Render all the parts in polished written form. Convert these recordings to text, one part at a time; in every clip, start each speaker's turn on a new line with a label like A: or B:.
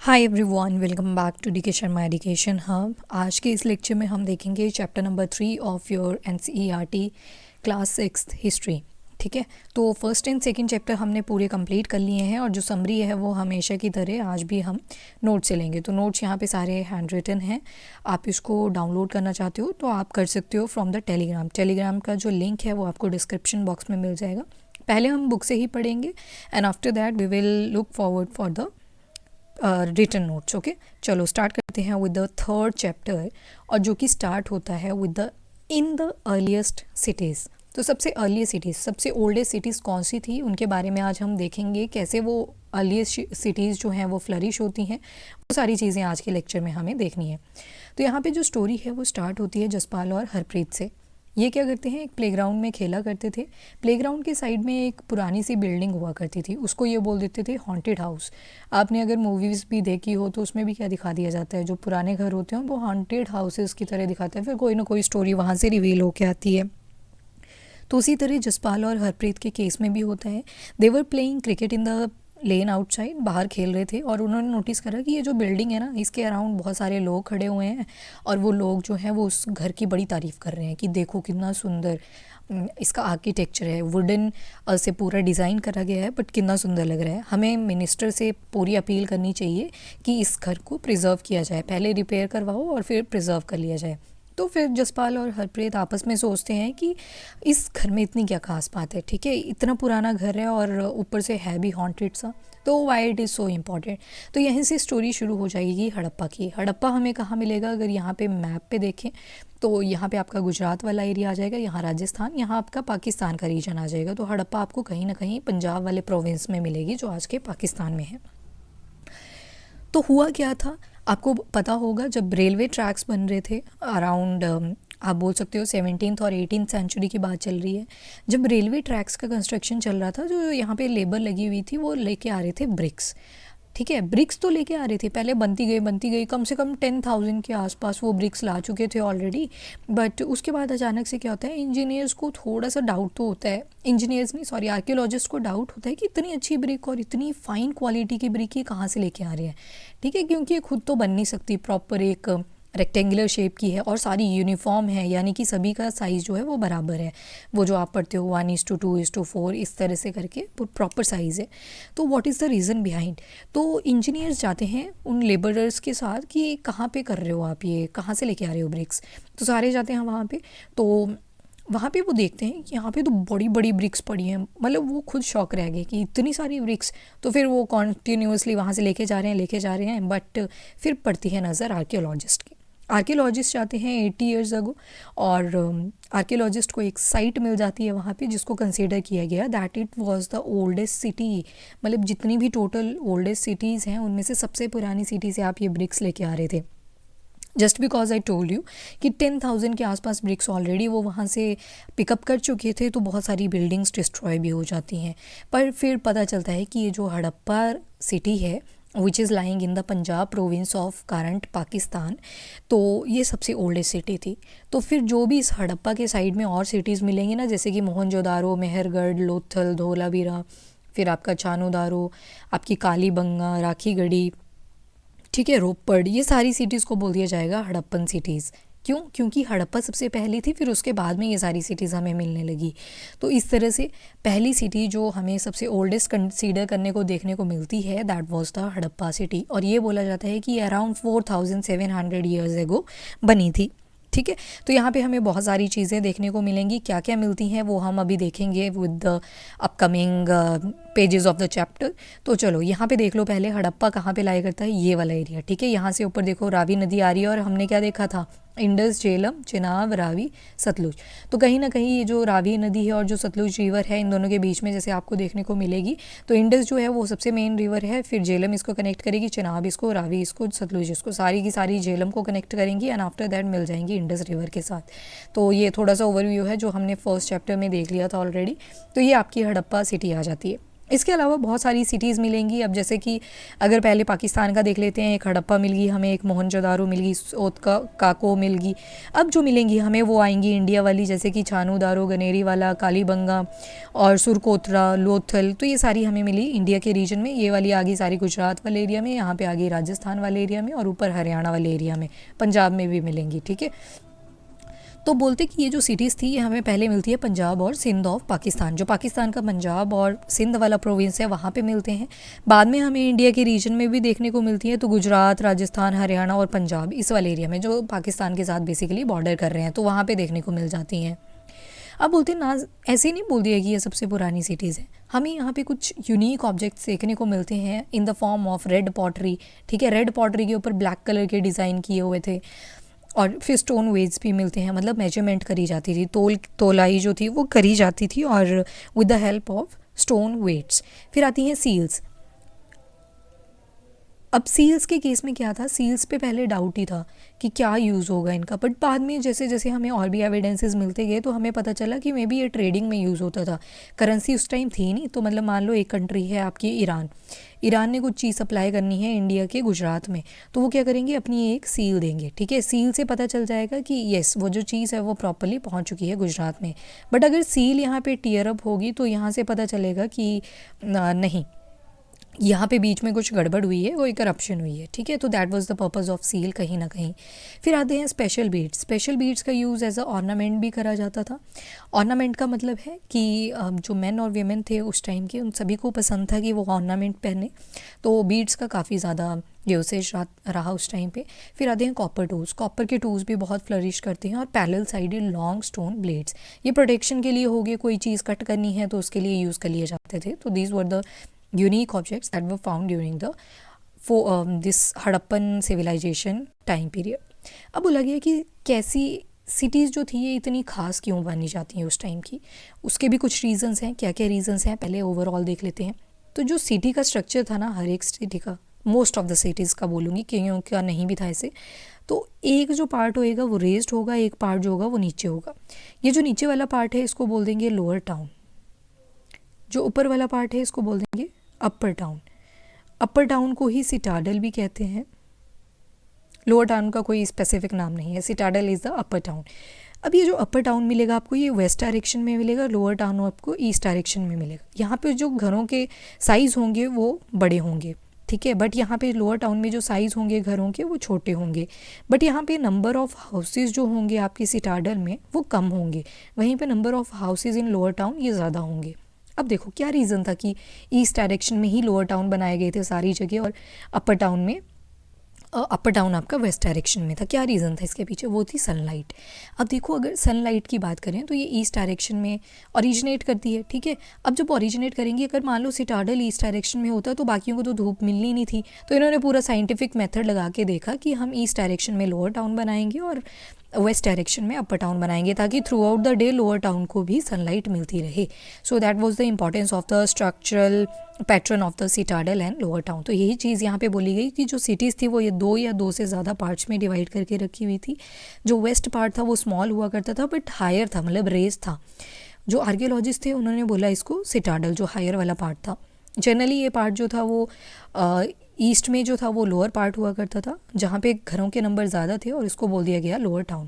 A: Hi everyone, welcome back to D K Sharma education hub. आज के इस लेक्चर में हम देखेंगे chapter number 3 of your NCERT class 6 history. ठीक है, तो फर्स्ट एंड सेकंड चैप्टर हमने पूरे कंप्लीट कर लिए हैं और जो समरी है वो हमेशा की तरह आज भी हम नोट से लेंगे। तो नोट्स यहाँ पे सारे हैंड रिटन हैं। आप इसको डाउनलोड करना चाहते हो तो आप कर सकते हो फ्रॉम द टेलीग्राम का जो लिंक है वो आपको डिस्क्रिप्शन बॉक्स में मिल जाएगा। पहले हम बुक से ही पढ़ेंगे and after that we will look forward for the written notes. Okay, चलो स्टार्ट करते हैं विद द थर्ड चैप्टर, और जो कि स्टार्ट होता है with the in the earliest cities. तो सबसे अर्ली सिटीज़, सबसे ओल्डेस्ट सिटीज़ कौन सी थी उनके बारे में आज हम देखेंगे, कैसे वो अर्लीस्ट सिटीज़ जो हैं वो फ्लरिश होती हैं। वो सारी चीज़ें आज के लेक्चर में हमें देखनी है। तो यहाँ पे जो स्टोरी है वो स्टार्ट होती है जसपाल और हरप्रीत से। ये क्या करते हैं, एक प्लेग्राउंड में खेला करते थे। प्लेग्राउंड के साइड में एक पुरानी सी बिल्डिंग हुआ करती थी, उसको ये बोल देते थे हॉन्टेड हाउस। आपने अगर मूवीज़ भी देखी हो तो उसमें भी क्या दिखा दिया जाता है, जो पुराने घर होते हैं वो हॉन्टेड हाउसेस की तरह दिखाते हैं, फिर कोई ना कोई स्टोरी वहाँ से रिवील होके आती है। तो उसी तरह जसपाल और हरप्रीत के केस में भी होता है। They were playing cricket in the lane outside, बाहर खेल रहे थे और उन्होंने नोटिस करा कि ये जो बिल्डिंग है ना, इसके अराउंड बहुत सारे लोग खड़े हुए हैं और वो लोग जो हैं वो उस घर की बड़ी तारीफ़ कर रहे हैं कि देखो कितना सुंदर इसका आर्किटेक्चर है, वुडन से पूरा डिज़ाइन करा गया है, बट कितना सुंदर लग रहा है। हमें मिनिस्टर से पूरी अपील करनी चाहिए कि इस घर को प्रिजर्व किया जाए, पहले रिपेयर करवाओ और फिर प्रिजर्व कर लिया जाए। तो फिर जसपाल और हरप्रीत आपस में सोचते हैं कि इस घर में इतनी क्या खास बात है। ठीक है, इतना पुराना घर है और ऊपर से है भी हॉन्टेड सा, तो why it is so important. तो यहीं से स्टोरी शुरू हो जाएगी हड़प्पा की। हड़प्पा हमें कहाँ मिलेगा, अगर यहाँ पे मैप पे देखें तो यहाँ पे आपका गुजरात वाला एरिया आ जाएगा, यहाँ राजस्थान, यहाँ आपका पाकिस्तान का रीजन आ जाएगा। तो हड़प्पा आपको कहीं ना कहीं पंजाब वाले प्रोविंस में मिलेगी जो आज के पाकिस्तान में है। तो हुआ क्या था, आपको पता होगा, जब रेलवे ट्रैक्स बन रहे थे अराउंड, आप बोल सकते हो 17th और 18th सेंचुरी की बात चल रही है। जब रेलवे ट्रैक्स का कंस्ट्रक्शन चल रहा था, जो यहाँ पे लेबर लगी हुई थी वो लेके आ रहे थे ब्रिक्स। ठीक है, ब्रिक्स तो लेके आ रहे थे, पहले बनती गई, कम से कम 10,000 के आसपास वो ब्रिक्स ला चुके थे ऑलरेडी। बट उसके बाद अचानक से क्या होता है, इंजीनियर्स को थोड़ा सा डाउट तो होता है, इंजीनियर्स नहीं सॉरी आर्कियोलॉजिस्ट को डाउट होता है कि इतनी अच्छी ब्रिक और इतनी फाइन क्वालिटी की ब्रिक ये कहाँ से लेके आ रहे हैं। ठीक है, क्योंकि ये खुद तो बन नहीं सकती, प्रॉपर एक रेक्टेंगुलर शेप की है और सारी यूनिफॉर्म है, यानी कि सभी का साइज़ जो है वो बराबर है। वो जो आप पढ़ते हो 1:2:4 इस तरह से करके प्रॉपर साइज़ है। तो what is the reason behind. तो इंजीनियर्स जाते हैं उन लेबरर्स के साथ कि कहाँ पे कर रहे हो आप, ये कहाँ से लेके आ रहे हो ब्रिक्स। तो सारे जाते हैं वहाँ पे। तो वहाँ पे वो देखते हैं कि यहाँ पे तो बड़ी बड़ी ब्रिक्स पड़ी हैं, मतलब वो खुद शॉक रह गए कि इतनी सारी ब्रिक्स। तो फिर वो कॉन्टीन्यूसली वहाँ से लेके जा रहे हैं। बट फिर पड़ती है नज़र आर्कियोलॉजिस्ट की। आर्कियोलॉजिस्ट जाते हैं 80 ईयर्स अगो, और आर्कियोलॉजिस्ट को एक साइट मिल जाती है वहाँ पे जिसको कंसीडर किया गया that it was the oldest city. मतलब जितनी भी टोटल ओल्डेस्ट सिटीज़ हैं उनमें से सबसे पुरानी सिटी से आप ये ब्रिक्स लेके आ रहे थे। Just because I told you कि 10,000 के आसपास ब्रिक्स ऑलरेडी वो वहाँ से पिकअप कर चुके थे, तो बहुत सारी बिल्डिंग्स डिस्ट्रॉय भी हो जाती हैं। पर फिर पता चलता है कि ये जो हड़प्पा सिटी है which is lying in the Punjab province of current Pakistan, तो ये सबसे ओल्डेस्ट सिटी थी। तो फिर जो भी इस हड़प्पा के साइड में और सिटीज़ मिलेंगी ना, जैसे कि मोहनजोदारो, मेहरगढ़, लोथल, धोलावीरा, फिर आपका चानोदारो, आपकी कालीबंगा, राखीगढ़ी, ठीक है, रोपड़, ये सारी सिटीज़ को बोल दिया जाएगा हड़प्पन सिटीज़। क्यों, क्योंकि हड़प्पा सबसे पहली थी, फिर उसके बाद में ये सारी सिटीज़ हमें मिलने लगी। तो इस तरह से पहली सिटी जो हमें सबसे ओल्डेस्ट कंसीडर करने को देखने को मिलती है that was the Harappa city, और ये बोला जाता है कि अराउंड 4,700 ईयर्स एगो बनी थी। ठीक है, तो यहाँ पे हमें बहुत सारी चीज़ें देखने को मिलेंगी, क्या क्या मिलती हैं वो हम अभी देखेंगे with the upcoming pages of the chapter. तो चलो यहाँ पे देख लो, पहले हड़प्पा कहाँ पे लाया करता है, ये वाला एरिया। ठीक है, यहाँ से ऊपर देखो रावी नदी आ रही है, और हमने क्या देखा था, इंडस, झेलम, चिनाब, रावी, सतलुज। तो कहीं ना कहीं ये जो रावी नदी है और जो सतलुज रिवर है, इन दोनों के बीच में जैसे आपको देखने को मिलेगी, तो इंडस जो है वो सबसे मेन रिवर है, फिर झेलम इसको कनेक्ट करेगी, चिनाब इसको, रावी इसको, सतलुज इसको, सारी की सारी झेलम को कनेक्ट करेंगी एंड आफ्टर दैट मिल जाएंगी इंडस रिवर के साथ। तो ये थोड़ा सा ओवरव्यू है जो हमने फर्स्ट चैप्टर में देख लिया था ऑलरेडी। तो ये आपकी हड़प्पा सिटी आ जाती है। इसके अलावा बहुत सारी सिटीज़ मिलेंगी। अब जैसे कि अगर पहले पाकिस्तान का देख लेते हैं, एक हड़प्पा मिल गई हमें, एक मोहनजोदारो मिल गई, सोत का काको मिल गई। अब जो मिलेंगी हमें वो आएंगी इंडिया वाली, जैसे कि छानूदारो, गनेरीवाला, कालीबंगा और सुरकोतरा, लोथल। तो ये सारी हमें मिली इंडिया के रीजन में। ये वाली आ गई सारी गुजरात वाले एरिया में, यहाँ पे आ गई राजस्थान वाले एरिया में, और ऊपर हरियाणा वाले एरिया में, पंजाब में भी मिलेंगी। ठीक है, तो बोलते कि ये जो सिटीज़ थी ये हमें पहले मिलती है पंजाब और सिंध ऑफ पाकिस्तान, जो पाकिस्तान का पंजाब और सिंध वाला प्रोविंस है वहाँ पे मिलते हैं। बाद में हमें इंडिया के रीजन में भी देखने को मिलती है, तो गुजरात, राजस्थान, हरियाणा और पंजाब इस वाले एरिया में जो पाकिस्तान के साथ बेसिकली बॉर्डर कर रहे हैं, तो वहाँ पर देखने को मिल जाती हैं। अब बोलते ना, ऐसे ही नहीं बोल दिया कि ये सबसे पुरानी सिटीज़ है, हमें यहाँ पे कुछ यूनिक ऑब्जेक्ट्स देखने को मिलते हैं in the form of red pottery. ठीक है, रेड पॉटरी के ऊपर ब्लैक कलर के डिज़ाइन किए हुए थे, और फिर स्टोन वेट्स भी मिलते हैं, मतलब मेजरमेंट करी जाती थी, तोलाई जो थी वो करी जाती थी, और with the help of stone weights. फिर आती हैं सील्स। अब सील्स के केस में क्या था, सील्स पे पहले डाउट ही था कि क्या यूज़ होगा इनका, बट बाद में जैसे जैसे हमें और भी एविडेंसेस मिलते गए तो हमें पता चला कि मे बी ये ट्रेडिंग में यूज़ होता था। करेंसी उस टाइम थी नहीं, तो मतलब मान लो एक कंट्री है आपकी ईरान, ईरान ने कुछ चीज़ सप्लाई करनी है इंडिया के गुजरात में, तो वो क्या करेंगे, अपनी एक सील देंगे। ठीक है, सील से पता चल जाएगा कि येस वो जो चीज़ है वो प्रॉपरली पहुंच चुकी है गुजरात में। बट अगर सील यहाँ पे टीयर अप होगी तो यहाँ से पता चलेगा कि नहीं, यहाँ पे बीच में कुछ गड़बड़ हुई है, कोई करप्शन हुई है। ठीक है, तो that was the purpose of seal कहीं ना कहीं। फिर आते हैं स्पेशल बीड्स। स्पेशल बीड्स का यूज़ एज अ ऑर्नामेंट भी करा जाता था। ऑर्नामेंट का मतलब है कि जो मेन और वीमेन थे उस टाइम के, उन सभी को पसंद था कि वो ऑर्नामेंट पहने, तो बीड्स का काफ़ी ज़्यादा यूसेज रहा उस टाइम पे। फिर आते हैं कॉपर टूल्स। कॉपर के टूल्स भी बहुत फ्लरिश करते हैं, और parallel sided long stone blades, ये प्रोटेक्शन के लिए हो गए, कोई चीज़ कट करनी है तो उसके लिए यूज़ कर लिए जाते थे। तो these were the unique objects that were found during the this Harappan civilization time period। अब बोला गया कि कैसी सिटीज़ जो थी ये इतनी खास क्यों बनी जाती हैं उस टाइम की, उसके भी कुछ रीजंस हैं। क्या क्या रीजंस हैं पहले ओवरऑल देख लेते हैं। तो जो सिटी का स्ट्रक्चर था ना, हर एक सिटी का, मोस्ट ऑफ द सिटीज़ का बोलूँगी, क्यों क्या नहीं भी था ऐसे, तो एक जो पार्ट होएगा वो रेज्ड होगा, एक पार्ट जो होगा वो नीचे होगा। ये जो नीचे वाला पार्ट है इसको बोल देंगे लोअर टाउन, जो ऊपर वाला पार्ट है इसको बोल देंगे अपर टाउन। अपर टाउन को ही सिटाडल भी कहते हैं, लोअर टाउन का कोई स्पेसिफिक नाम नहीं है, citadel is the upper town. अब ये जो अपर टाउन मिलेगा आपको, ये वेस्ट डायरेक्शन में मिलेगा, लोअर टाउन आपको ईस्ट डायरेक्शन में मिलेगा। यहाँ पे जो घरों के साइज़ होंगे वो बड़े होंगे, ठीक है, बट यहाँ पे लोअर टाउन में जो साइज़ होंगे घरों के वो छोटे होंगे। बट यहाँ पे नंबर ऑफ़ हाउसेज़ जो होंगे आपकी सिटाडल में वो कम होंगे, वहीं पे number of houses in lower town ये ज़्यादा होंगे। अब देखो क्या रीज़न था कि ईस्ट डायरेक्शन में ही लोअर टाउन बनाए गए थे सारी जगह, और अपर टाउन में अपर टाउन आपका वेस्ट डायरेक्शन में था। क्या रीज़न था इसके पीछे, वो थी सनलाइट। अब देखो अगर सनलाइट की बात करें तो ये ईस्ट डायरेक्शन में ओरिजिनेट करती है, ठीक है। अब जब ओरिजिनेट करेंगी, अगर मान लो सिटाडल ईस्ट डायरेक्शन में होता तो बाकियों को तो धूप मिलनी नहीं थी, तो इन्होंने पूरा साइंटिफिक मेथड लगा के देखा कि हम ईस्ट डायरेक्शन में लोअर टाउन बनाएंगे और वेस्ट डायरेक्शन में अपर टाउन बनाएंगे, ताकि through out the day lower town को भी सनलाइट मिलती रहे। So that was the importance of the structural pattern of the citadel and lower town. तो यही चीज़ यहाँ पे बोली गई कि जो सिटीज़ थी वो ये दो या दो से ज़्यादा पार्ट्स में डिवाइड करके रखी हुई थी। जो वेस्ट पार्ट था वो स्मॉल हुआ करता था बट हायर था, मतलब रेज था। जो आर्कियोलॉजिस्ट थे उन्होंने बोला इसको सिटाडल, जो हायर वाला पार्ट था। जनरली ये पार्ट जो था वो ईस्ट में जो था वो लोअर पार्ट हुआ करता था, जहाँ पे घरों के नंबर ज़्यादा थे, और इसको बोल दिया गया लोअर टाउन।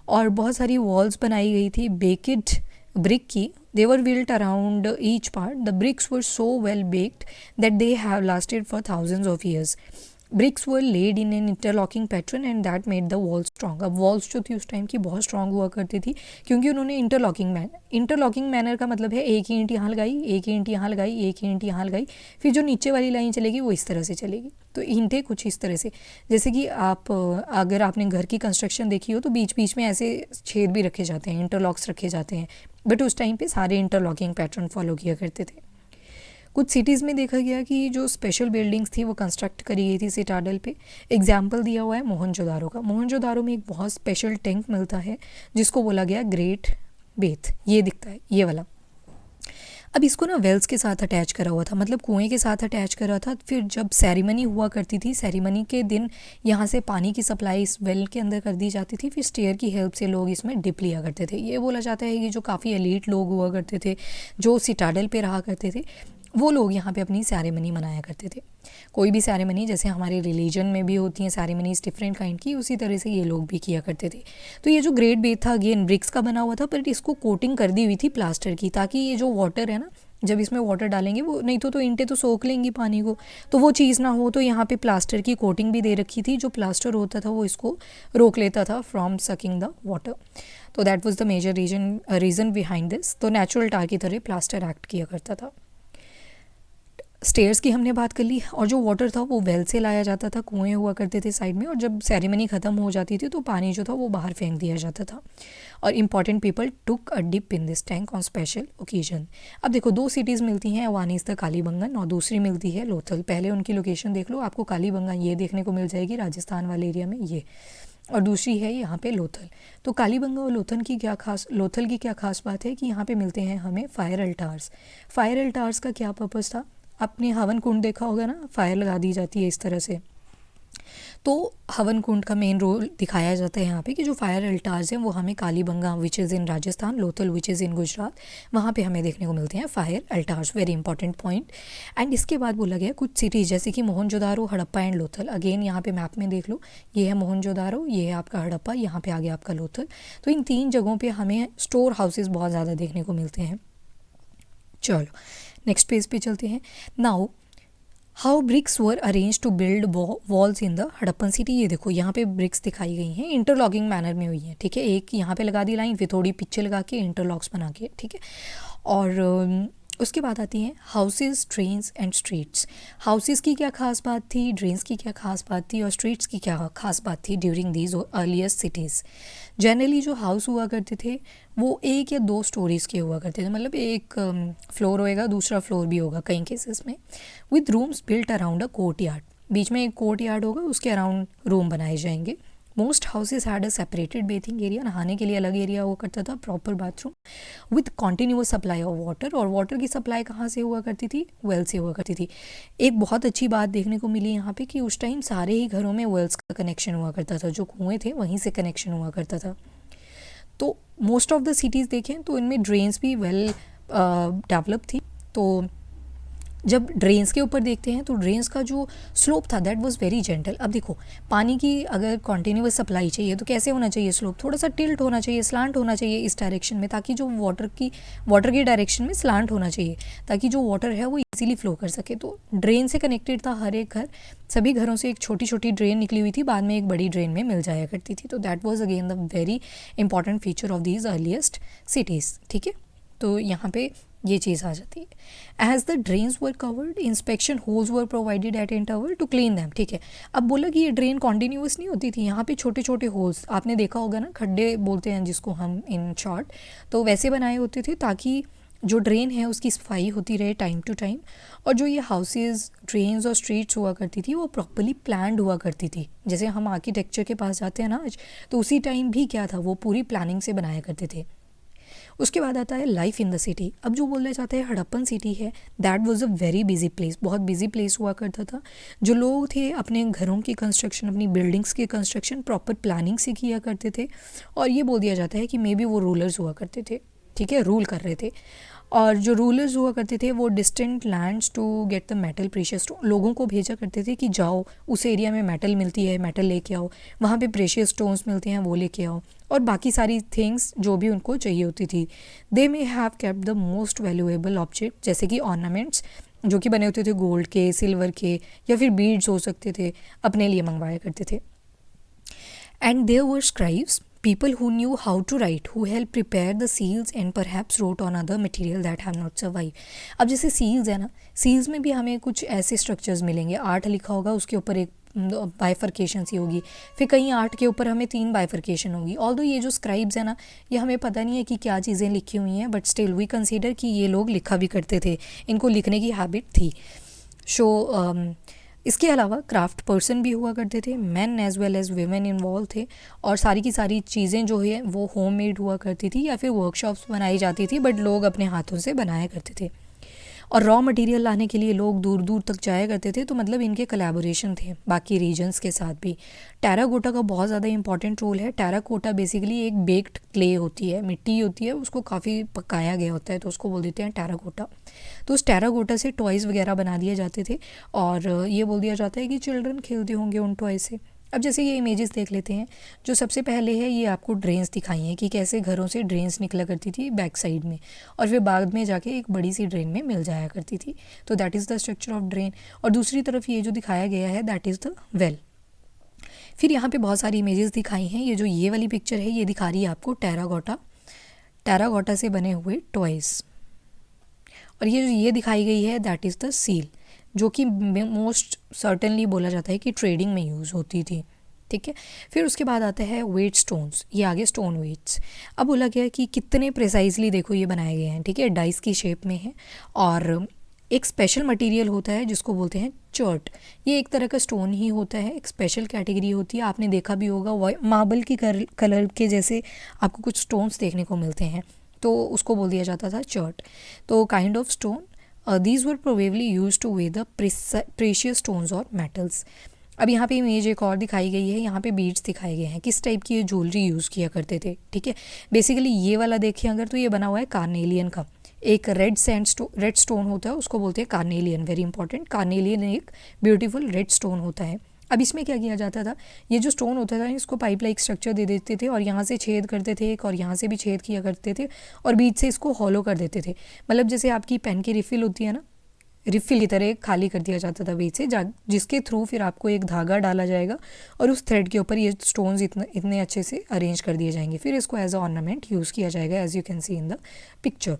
A: और बहुत सारी वॉल्स बनाई गई थी बेक्ड ब्रिक की। They were built around each part. The bricks were so well baked that they have lasted for thousands of years. Bricks were laid in an interlocking pattern and that made the walls strong. अब walls जो थी उस time की बहुत strong हुआ करती थी, क्योंकि उन्होंने इंटरलॉकिंग मैनर का मतलब है एक ही ईंट यहाँ लगाई, एक ही ईंट यहाँ लगाई, एक ही ईंट यहाँ लगाई, फिर जो नीचे वाली लाइन चलेगी वो इस तरह से चलेगी। तो ईंटें कुछ इस तरह से, जैसे कि आप अगर आपने घर की कंस्ट्रक्शन देखी हो तो बीच बीच में ऐसे छेद भी रखे जाते हैं, इंटरलॉक्स रखे जाते हैं, बट उस टाइम पे सारे इंटरलॉकिंग पैटर्न फॉलो किया करते थे। कुछ सिटीज़ में देखा गया कि जो स्पेशल बिल्डिंग्स थी वो कंस्ट्रक्ट करी गई थी सिटाडल पे। एग्जाम्पल दिया हुआ है मोहनजोदारो का। मोहनजोदारो में एक बहुत स्पेशल टैंक मिलता है जिसको बोला गया ग्रेट बेथ, ये दिखता है ये वाला। अब इसको ना वेल्स के साथ अटैच करा हुआ था, मतलब कुएं के साथ अटैच करा था। फिर जब सेरेमनी हुआ करती थी, सेरेमनी के दिन यहाँ से पानी की सप्लाई इस वेल के अंदर कर दी जाती थी, फिर स्टेयर की हेल्प से लोग इसमें डिप लिया करते थे। ये बोला जाता है कि जो काफ़ी एलीट लोग हुआ करते थे, जो सिटाडल पे रहा करते थे, वो लोग यहाँ पे अपनी सेरेमनी मनाया करते थे। कोई भी सेरेमनी जैसे हमारे रिलीजन में भी होती हैं सेरेमनीज डिफरेंट काइंड की, उसी तरह से ये लोग भी किया करते थे। तो ये जो ग्रेट बेद था अगेन ब्रिक्स का बना हुआ था, पर इसको कोटिंग कर दी हुई थी प्लास्टर की, ताकि ये जो वाटर है ना, जब इसमें वाटर डालेंगे वो नहीं तो ईंटें तो सोख लेंगी पानी को, तो वो चीज़ ना हो। तो यहाँ पे प्लास्टर की कोटिंग भी दे रखी थी, जो प्लास्टर होता था वो इसको रोक लेता था फ्रॉम सकिंग द वाटर। तो that was the major reason behind this. तो नेचुरल टार की तरह प्लास्टर एक्ट किया करता था। स्टेयर्स की हमने बात कर ली, और जो वाटर था वो वेल से लाया जाता था, कुएं हुआ करते थे साइड में, और जब सेरेमनी ख़त्म हो जाती थी तो पानी जो था वो बाहर फेंक दिया जाता था। और important people took a dip in this tank on special occasion. अब देखो दो सिटीज़ मिलती हैं, वन इज़ द कालीबंगन और दूसरी मिलती है लोथल। पहले उनकी लोकेशन देख लो, आपको कालीबंगन ये देखने को मिल जाएगी राजस्थान वाले एरिया में ये, और दूसरी है यहाँ पे लोथल। तो कालीबंगा और लोथल की क्या खास बात है कि यहाँ पे मिलते हैं हमें फायर अल्टार्स। फायर अल्टार्स का क्या पर्पज़ था? आपने हवन कुंड देखा होगा ना, फायर लगा दी जाती है इस तरह से। तो हवन कुंड का मेन रोल दिखाया जाता है यहाँ पे कि जो फायर अल्टार्स हैं वो हमें Kalibangan which is in Rajasthan, Lothal which is in Gujarat, वहाँ पे हमें देखने को मिलते हैं fire altars. Very important point. And इसके बाद बोला गया कुछ सिटीज़ जैसे कि मोहनजोदारो, हड़प्पा एंड लोथल। अगेन यहाँ पे मैप में देख लो, ये है मोहनजोदारो, ये है आपका हड़प्पा, यहाँ पे आ गया आपका लोथल। तो इन तीन जगहों पर हमें स्टोर हाउसेज बहुत ज़्यादा देखने को मिलते हैं। चलो नेक्स्ट पेज पे चलते हैं। Now how bricks were arrange to build walls in the Harappan city. ये देखो यहाँ पे ब्रिक्स दिखाई गई हैं, इंटरलॉकिंग मैनर में हुई है, ठीक है। एक यहाँ पे लगा दी लाइन, फिर थोड़ी पीछे लगा के इंटरलॉक्स बना के, ठीक है। और उसके बाद आती हैं houses, drains and streets. Houses की क्या खास बात थी, ड्रेन्स की क्या खास बात थी, और स्ट्रीट्स की क्या खास बात थी during these earliest cities. Generally जो हाउस हुआ करते थे वो एक या दो स्टोरीज़ के हुआ करते थे, मतलब एक फ्लोर होएगा, दूसरा फ्लोर भी होगा कई केसेस में, with rooms built around a courtyard. बीच में एक कोर्ट यार्ड होगा, उसके अराउंड रूम बनाए जाएंगे। Most houses had a separated bathing area, नहाने के लिए अलग एरिया हुआ करता था, proper bathroom, with continuous supply of water. और वाटर की सप्लाई कहाँ से हुआ करती थी? वेल से हुआ करती थी। एक बहुत अच्छी बात देखने को मिली यहाँ पे कि उस टाइम सारे ही घरों में वेल्स का कनेक्शन हुआ करता था, जो कुएँ थे वहीं से कनेक्शन हुआ करता था। तो मोस्ट ऑफ द सिटीज़ देखें तो इनमें ड्रेन्स भी वेल डेवलप थी। तो जब ड्रेन्स के ऊपर देखते हैं तो ड्रेन्स का जो स्लोप था दैट वाज वेरी जेंटल। अब देखो पानी की अगर कॉन्टीन्यूअस सप्लाई चाहिए तो कैसे होना चाहिए स्लोप? थोड़ा सा टिल्ट होना चाहिए, स्लांट होना चाहिए इस डायरेक्शन में, ताकि जो वाटर की डायरेक्शन में स्लांट होना चाहिए, ताकि जो वाटर है वो इजीली फ्लो कर सके। तो ड्रेन से कनेक्टेड था हर एक घर, सभी घरों से एक छोटी छोटी ड्रेन निकली हुई थी, बाद में एक बड़ी ड्रेन में मिल जाया करती थी। तो that was again the very important feature of these earliest cities, ठीक है। तो यहाँ पे ये चीज़ आ जाती है। As the drains were covered, inspection holes were provided at interval to clean them, ठीक है। अब बोला कि ये ड्रेन कॉन्टीन्यूस नहीं होती थी, यहाँ पे छोटे छोटे होल्स, आपने देखा होगा ना, खड्डे बोलते हैं जिसको हम इन शॉर्ट, तो वैसे बनाए होते थे ताकि जो ड्रेन है उसकी सफाई होती रहे टाइम टू टाइम। और जो ये हाउसेज, ड्रेन्स और स्ट्रीट्स हुआ करती थी वो प्रॉपरली प्लान्ड हुआ करती थी। जैसे हम आर्किटेक्चर के पास जाते हैं ना आज, तो उसी टाइम भी क्या था, वो पूरी प्लानिंग से बनाया करते थे। उसके बाद आता है लाइफ इन द सिटी। अब जो बोलना चाहते हैं हड़प्पन सिटी है, that was a very busy place, बहुत बिजी प्लेस हुआ करता था। जो लोग थे अपने घरों की कंस्ट्रक्शन, अपनी बिल्डिंग्स की कंस्ट्रक्शन प्रॉपर प्लानिंग से किया करते थे। और ये बोल दिया जाता है कि मे बी वो रूलर्स हुआ करते थे, ठीक है, रूल कर रहे थे। और जो रूलर्स हुआ करते थे वो distant lands to get the metal precious stone, लोगों को भेजा करते थे कि जाओ उस एरिया में मेटल मिलती है, मेटल लेके आओ, वहाँ पे प्रेशियस स्टोन्स मिलते हैं वो लेके आओ, और बाकी सारी थिंग्स जो भी उनको चाहिए होती थी। They may have kept the most valuable object, जैसे कि ऑर्नामेंट्स जो कि बने होते थे गोल्ड के, सिल्वर के, या फिर बीड्स हो सकते थे, अपने लिए मंगवाया करते थे। And there were scribes, people who knew how to write, who helped prepare the seals and perhaps wrote on other material that have not survived। अब जैसे सील्स है ना, सील्स में भी हमें कुछ ऐसे स्ट्रक्चर्स मिलेंगे, 8 लिखा होगा, उसके ऊपर एक बाइफर्केशन सी होगी, फिर कहीं 8 के ऊपर हमें 3 बाइफर्केशन होगी। ऑल्दो ये जो स्क्राइब्स है ना, ये हमें पता नहीं है कि क्या चीज़ें लिखी हुई हैं, बट स्टिल वी कंसीडर कि ये लोग लिखा भी करते थे, इनको लिखने की हैबिट थी। इसके अलावा क्राफ्ट पर्सन भी हुआ करते थे, man as well as women involve थे, और सारी की सारी चीज़ें जो है वो होममेड हुआ करती थी या फिर वर्कशॉप्स बनाई जाती थी, बट लोग अपने हाथों से बनाया करते थे। और रॉ मटेरियल लाने के लिए लोग दूर दूर तक जाया करते थे, तो मतलब इनके कोलैबोरेशन थे बाकी रीजन्स के साथ भी। टेराकोटा का बहुत ज़्यादा इंपॉर्टेंट रोल है। टेराकोटा बेसिकली एक बेक्ड क्ले होती है, मिट्टी होती है, उसको काफ़ी पकाया गया होता है, तो उसको बोल देते हैं टेराकोटा। तो उस टेराकोटा से टॉयज़ वगैरह बना दिए जाते थे और ये बोल दिया जाता है कि चिल्ड्रन खेलते होंगे उन टॉय से। अब जैसे ये इमेजेस देख लेते हैं। जो सबसे पहले है ये आपको ड्रेन्स दिखाई हैं कि कैसे घरों से ड्रेन्स निकला करती थी बैक साइड में, और फिर बाद में जाके एक बड़ी सी ड्रेन में मिल जाया करती थी। तो that is the structure of drain. और दूसरी तरफ ये जो दिखाया गया है दैट इज़ द वेल। फिर यहाँ पे बहुत सारी इमेजेस दिखाई हैं। ये वाली पिक्चर है, ये दिखा रही है आपको टेराकोटा से बने हुए टॉयज़। और ये दिखाई गई है दैट इज़ द सील, जो कि मोस्ट सर्टनली बोला जाता है कि ट्रेडिंग में यूज़ होती थी। ठीक है। फिर उसके बाद आता है वेट स्टोन्स, ये आगे स्टोन वेट्स। अब बोला गया कि कितने प्रिसाइजली देखो ये बनाए गए हैं। ठीक है, डाइस की शेप में है और एक स्पेशल मटेरियल होता है जिसको बोलते हैं चर्ट। ये एक तरह का स्टोन ही होता है, एक स्पेशल कैटेगरी होती है। आपने देखा भी होगा मार्बल की कलर के जैसे आपको कुछ स्टोन्स देखने को मिलते हैं, तो उसको बोल दिया जाता था चर्ट। तो kind of stone these were probably used to weigh the precious stones or metals। अब यहाँ पे इमेज एक और दिखाई गई है, यहाँ पे बीड्स दिखाए गए हैं, किस टाइप की ये ज्वेलरी यूज़ किया करते थे। ठीक है, बेसिकली ये वाला देखिए अगर, तो ये बना हुआ है कार्नेलियन का। एक रेड स्टोन होता है, उसको बोलते हैं कार्नेलियन। वेरी इंपॉर्टेंट, कार्नेलियन एक ब्यूटीफुल रेड स्टोन होता है। अब इसमें क्या किया जाता था, ये जो स्टोन होता था इसको पाइप लाइक स्ट्रक्चर दे देते थे और यहाँ से छेद करते थे एक, और यहाँ से भी छेद किया करते थे और बीच से इसको हॉलो कर देते थे। मतलब जैसे आपकी पेन की रिफ़िल होती है ना, रिफ़िल की तरह खाली कर दिया जाता था बीच से, जिसके थ्रू फिर आपको एक धागा डाला जाएगा और उस थ्रेड के ऊपर ये स्टोन्स इतने अच्छे से अरेंज कर दिए जाएंगे। फिर इसको एज अ ऑर्नामेंट यूज़ किया जाएगा, as you can see in the picture.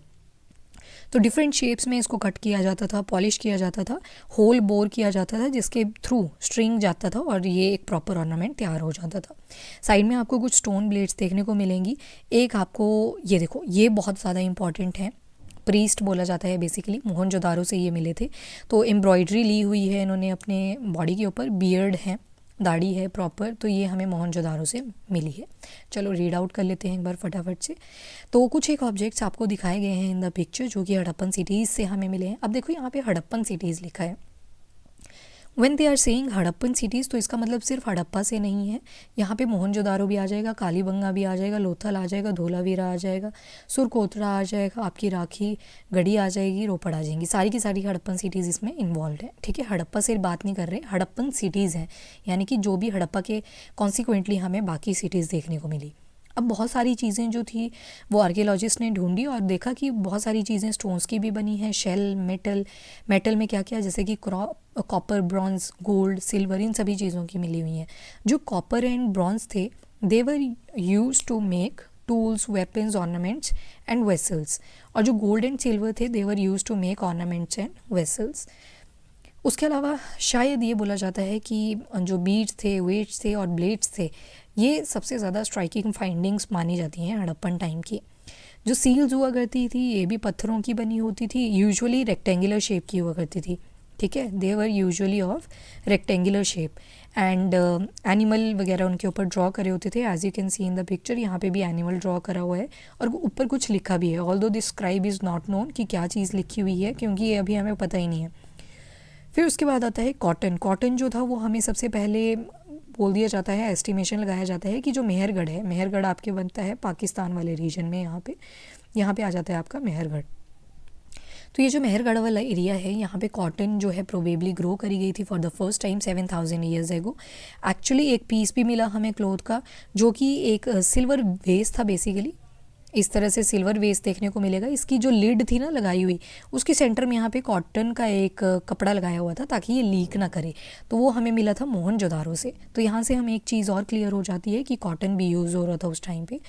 A: तो डिफरेंट शेप्स में इसको कट किया जाता था, पॉलिश किया जाता था, होल बोर किया जाता था जिसके थ्रू स्ट्रिंग जाता था और ये एक प्रॉपर ऑर्नामेंट तैयार हो जाता था। साइड में आपको कुछ स्टोन ब्लेड्स देखने को मिलेंगी। एक आपको ये देखो, ये बहुत ज़्यादा इंपॉर्टेंट है, प्रीस्ट बोला जाता है बेसिकली, मोहनजोदारो से ये मिले थे। तो एम्ब्रॉयडरी ली हुई है इन्होंने अपने बॉडी के ऊपर, बियर्ड है, दाढ़ी है प्रॉपर, तो ये हमें मोहनजोदारो से मिली है। चलो रीड आउट कर लेते हैं एक बार फटाफट से। तो कुछ एक ऑब्जेक्ट्स आपको दिखाए गए हैं इन द पिक्चर जो कि हड़प्पन सिटीज़ से हमें मिले हैं। अब देखो यहाँ पे हड़प्पन सिटीज़ लिखा है। When they are saying Harappan cities, तो इसका मतलब सिर्फ हड़प्पा से नहीं है, यहाँ पे मोहनजोदारो भी आ जाएगा, कालीबंगा भी आ जाएगा, लोथल आ जाएगा, धोलावीरा आ जाएगा, सुरकोतरा आ जाएगा, आपकी राखी गढ़ी आ जाएगी, रोपड़ आ जाएंगी। सारी की सारी हड़प्पन सिटीज़ इसमें इन्वॉल्व है। ठीक है, हड़प्पा से बात नहीं कर रहे, हड़प्पन सिटीज़ हैं, यानी कि जो भी हड़प्पा के कॉन्सिक्वेंटली हमें बाकी सिटीज़ देखने को मिली। अब बहुत सारी चीज़ें जो थी वो आर्कियोलॉजिस्ट ने ढूंढी और देखा कि बहुत सारी चीज़ें स्टोन्स की भी बनी हैं, शेल, मेटल में क्या क्या, जैसे कि कॉपर, ब्रॉन्ज, गोल्ड, सिल्वर, इन सभी चीज़ों की मिली हुई हैं। जो कॉपर एंड ब्रॉन्ज थे they were used to make tools, weapons, ornaments and vessels, और जो गोल्ड एंड सिल्वर थे they were used to make ornaments and vessels. उसके अलावा शायद ये बोला जाता है कि जो बीड्स थे, वेट्स थे और ब्लेड्स थे, ये सबसे ज़्यादा स्ट्राइकिंग फाइंडिंग्स मानी जाती हैं हड़प्पन टाइम की। जो सील्स हुआ करती थी ये भी पत्थरों की बनी होती थी, यूजुअली रेक्टेंगुलर शेप की हुआ करती थी। ठीक है, they were usually of rectangular shape and animal वगैरह उनके ऊपर ड्रॉ करे होते थे, as you can see in the picture. यहाँ पे भी एनिमल ड्रॉ करा हुआ है और ऊपर कुछ लिखा भी है, although this scribe is not known कि क्या चीज़ लिखी हुई है, क्योंकि ये अभी हमें पता ही नहीं है। फिर उसके बाद आता है कॉटन। कॉटन जो था वो हमें सबसे पहले बोल दिया जाता है, एस्टिमेशन लगाया जाता है कि जो मेहरगढ़ है, मेहरगढ़ आपके बनता है पाकिस्तान वाले रीजन में, यहाँ पे आ जाता है आपका मेहरगढ़। तो ये जो मेहरगढ़ वाला एरिया है, यहाँ पे कॉटन जो है प्रोबेबली ग्रो करी गई थी for the first time 7000 years ago. Actually एक पीस भी मिला हमें क्लोथ का जो कि एक सिल्वर वेस्ट था बेसिकली। इस तरह से सिल्वर वेस्ट देखने को मिलेगा। इसकी जो लिड थी ना लगाई हुई, उसके सेंटर में यहाँ पे कॉटन का एक कपड़ा लगाया हुआ था ताकि ये लीक ना करे, तो वो हमें मिला था मोहनजोदारो से। तो यहाँ से हमें एक चीज़ और क्लियर हो जाती है कि कॉटन भी यूज़ हो रहा था उस टाइम पे।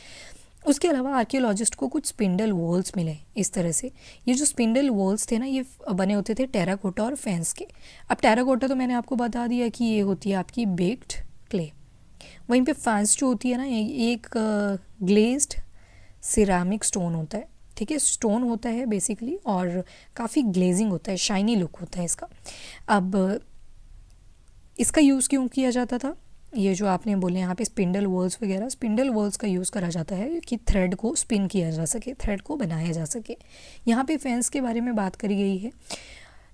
A: उसके अलावा आर्कियोलॉजिस्ट को कुछ स्पिंडल वॉल्स मिले इस तरह से। ये जो स्पिंडल वॉल्स थे ना, ये बने होते थे टेराकोटा और फेंस के। अब टेराकोटा तो मैंने आपको बता दिया कि ये होती है आपकी बेक्ड क्ले, वहीं पे फेंस जो होती है ना, एक ग्लेज्ड सिरामिक स्टोन होता है। ठीक है, स्टोन होता है बेसिकली और काफ़ी ग्लेजिंग होता है, शाइनी लुक होता है इसका। अब इसका यूज़ क्यों किया जाता था? ये जो आपने बोले यहाँ पे स्पिंडल वॉल्स वगैरह, स्पिंडल वॉल्स का यूज़ करा जाता है कि थ्रेड को स्पिन किया जा सके, थ्रेड को बनाया जा सके। यहाँ पे फैंस के बारे में बात करी गई है।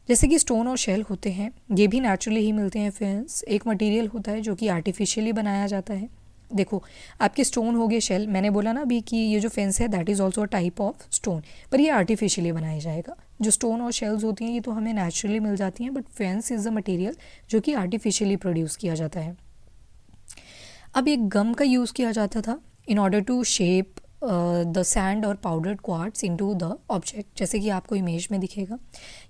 A: जैसे कि स्टोन और शेल होते हैं, ये भी नेचुरली ही मिलते हैं। फैंस एक मटेरियल होता है जो कि आर्टिफिशियली बनाया जाता है। देखो आपके स्टोन हो गए, शेल, मैंने बोला ना अभी कि ये जो फेंस है that is also a type of stone, पर ये आर्टिफिशियली बनाया जाएगा। जो स्टोन और शेल्स होती हैं ये तो हमें नेचुरली मिल जाती हैं, but fence is a material जो कि आर्टिफिशियली प्रोड्यूस किया जाता है। अब एक गम का यूज़ किया जाता था in order to shape the sand और powdered quartz into the object, जैसे कि आपको इमेज में दिखेगा।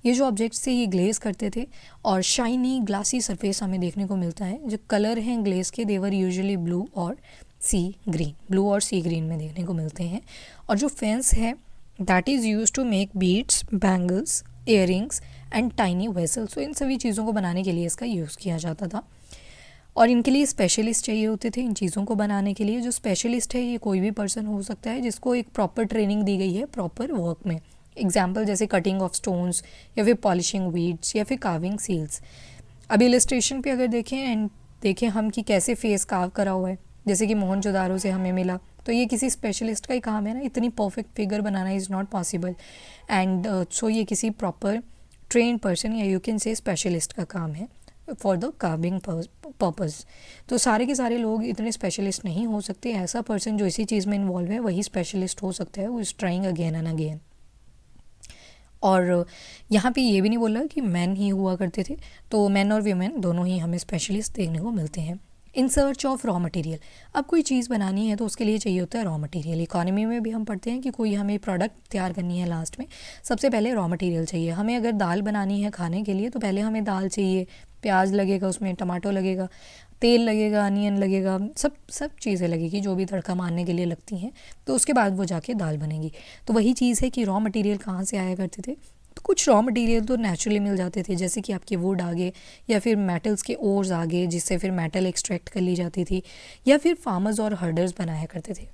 A: ये जो ऑब्जेक्ट्स थे ये ग्लेज करते थे और शाइनी ग्लासी सरफेस हमें देखने को मिलता है। जो कलर हैं ग्लेज के देवर यूजुअली ब्लू और सी ग्रीन, ब्लू और सी ग्रीन में देखने को मिलते हैं। और जो फेंस है that is use to make beads, bangles, earrings and tiny vessels. तो इन सभी चीज़ों को बनाने के लिए इसका यूज़ किया जाता था और इनके लिए स्पेशलिस्ट चाहिए होते थे इन चीज़ों को बनाने के लिए। जो स्पेशलिस्ट है ये कोई भी पर्सन हो सकता है जिसको एक प्रॉपर ट्रेनिंग दी गई है प्रॉपर वर्क में। एग्जाम्पल जैसे कटिंग ऑफ स्टोन्स या फिर पॉलिशिंग वीड्स या फिर कार्विंग सील्स। अब इलस्ट्रेशन पे अगर देखें एंड देखें हम कि कैसे फेस कार्व करा हुआ है, जैसे कि मोहनजोदारो से हमें मिला, तो ये किसी स्पेशलिस्ट का ही काम है ना। इतनी perfect figure banana is not possible and so ये किसी प्रॉपर ट्रेन पर्सन या यू कैन से स्पेशलिस्ट का काम है फॉर द कार्विंग पर्पज़। तो सारे के सारे लोग इतने स्पेशलिस्ट नहीं हो सकते। ऐसा पर्सन जो इसी चीज़ में इन्वॉल्व है वही स्पेशलिस्ट हो सकता है, वो is trying again and again. और यहाँ पे ये भी नहीं बोला कि मैन ही हुआ करते थे, तो मैन और वीमेन दोनों ही हमें स्पेशलिस्ट देखने को मिलते हैं। In search of raw material, अब कोई चीज़ बनानी है तो उसके लिए चाहिए होता है रॉ मटेरियल। इकोनॉमी में भी हम पढ़ते हैं कि कोई हमें प्रोडक्ट तैयार करनी है, लास्ट में सबसे पहले रॉ मटेरियल चाहिए। हमें अगर दाल बनानी है खाने के लिए तो पहले हमें दाल चाहिए, प्याज लगेगा, उसमें टमाटो लगेगा, तेल लगेगा, अनियन लगेगा, सब चीज़ें लगेगी जो भी तड़का मारने के लिए लगती हैं, तो उसके बाद वो जाके दाल बनेगी। तो वही चीज़ है कि रॉ मटेरियल कहाँ से आया करते थे। तो कुछ रॉ मटेरियल तो नेचुरली मिल जाते थे, जैसे कि आपके वुड आ गए या फिर मेटल्स के ओर्स आ गए जिससे फिर मेटल एक्सट्रैक्ट कर ली जाती थी, या फिर फार्मर्स और हर्डर्स बनाया करते थे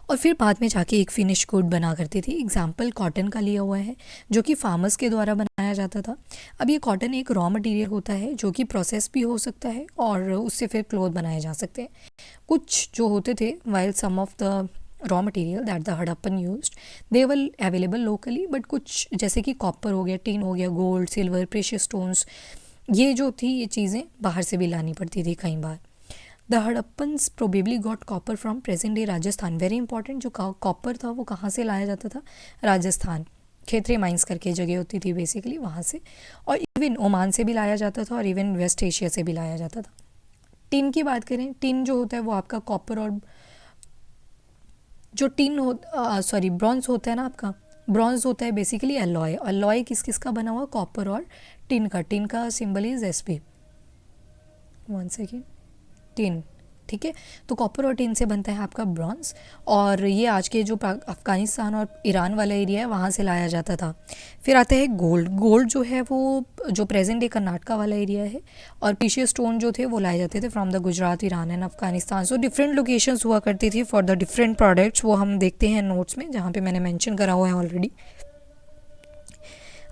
A: और फिर बाद में जाके एक फिनिश गुड बना करती थी। एग्जाम्पल कॉटन का लिया हुआ है जो कि फार्मर्स के द्वारा बनाया जाता था। अब ये कॉटन एक रॉ मटेरियल होता है जो कि प्रोसेस भी हो सकता है और उससे फिर क्लोथ बनाए जा सकते हैं। कुछ जो होते थे while some of the raw material that the Harappan used they were available locally, but कुछ जैसे कि कॉपर हो गया, टिन हो गया, गोल्ड, सिल्वर, प्रेशियस स्टोन्स, ये जो थी ये चीज़ें बाहर से भी लानी पड़ती थी कई बार। The Harappans probably got copper from present day Rajasthan. Very important, जो कॉपर था वो कहाँ से लाया जाता था? राजस्थान, खेतरे माइंस करके जगह होती थी बेसिकली, वहाँ से। और इवन ओमान से भी लाया जाता था और इवन वेस्ट एशिया से भी लाया जाता था। टिन की बात करें, टिन जो होता है वो आपका कॉपर और जो ब्रॉन्ज होता है ना आपका, ब्रॉन्ज होता है बेसिकली अलॉय। अलॉय किस किस का बना हुआ? कॉपर और टिन का। टिन का symbol is SP, 1 second, tin, ठीक है। तो कॉपर और टिन से बनता है आपका ब्रॉन्ज, और ये आज के जो अफ़गानिस्तान और ईरान वाला एरिया है वहाँ से लाया जाता था। फिर आता है गोल्ड। गोल्ड जो है वो जो प्रेजेंट डे कर्नाटका वाला एरिया है, और प्रीशियस स्टोन जो थे वो लाए जाते थे from the Gujarat, Iran and Afghanistan. So different locations हुआ करती थी फॉर द डिफरेंट प्रोडक्ट्स, वो हम देखते हैं नोट्स में जहाँ पे मैंने मेंशन करा हुआ है ऑलरेडी।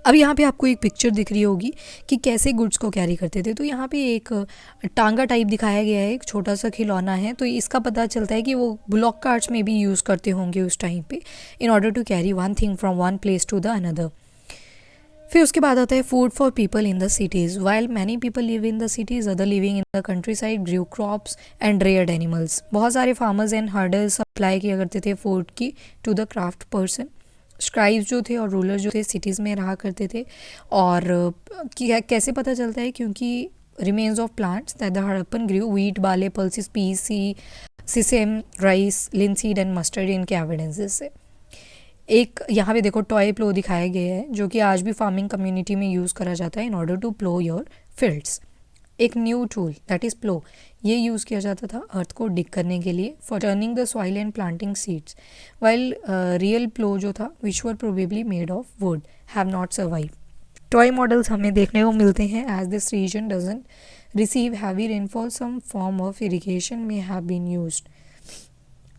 A: अब यहाँ पे आपको एक पिक्चर दिख रही होगी कि कैसे गुड्स को कैरी करते थे। तो यहाँ पे एक टांगा टाइप दिखाया गया है, एक छोटा सा खिलौना है। तो इसका पता चलता है कि वो ब्लॉक कार्ट्स में भी यूज़ करते होंगे उस टाइम पे in order to carry one thing from one place to the another. फिर उसके बाद आता है food for people in the cities. While many people live in the cities, other living in the countryside grew crops and reared animals. बहुत सारे farmers and herders supply किया करते थे फूड की to the craft person. Scribes जो थे और ruler जो थे सिटीज़ में रहा करते थे। और कैसे पता चलता है? क्योंकि remains of plants that the Harappan grew, wheat, barley, pulses, peas, sesame, rice, linseed and mustard इनके एविडेंसेस से। एक यहाँ पे देखो टॉय प्लो दिखाया गया है जो कि आज भी फार्मिंग कम्युनिटी में यूज़ करा जाता है in order to plough your fields. एक new tool that is plough, ये यूज़ किया जाता था अर्थ को डिग करने के लिए for turning the soil and planting seeds. While real plough जो था which were probably made of wood have not survive. Toy models हमें देखने को मिलते हैं as this region doesn't receive heavy rainfall, some form of irrigation may have been used.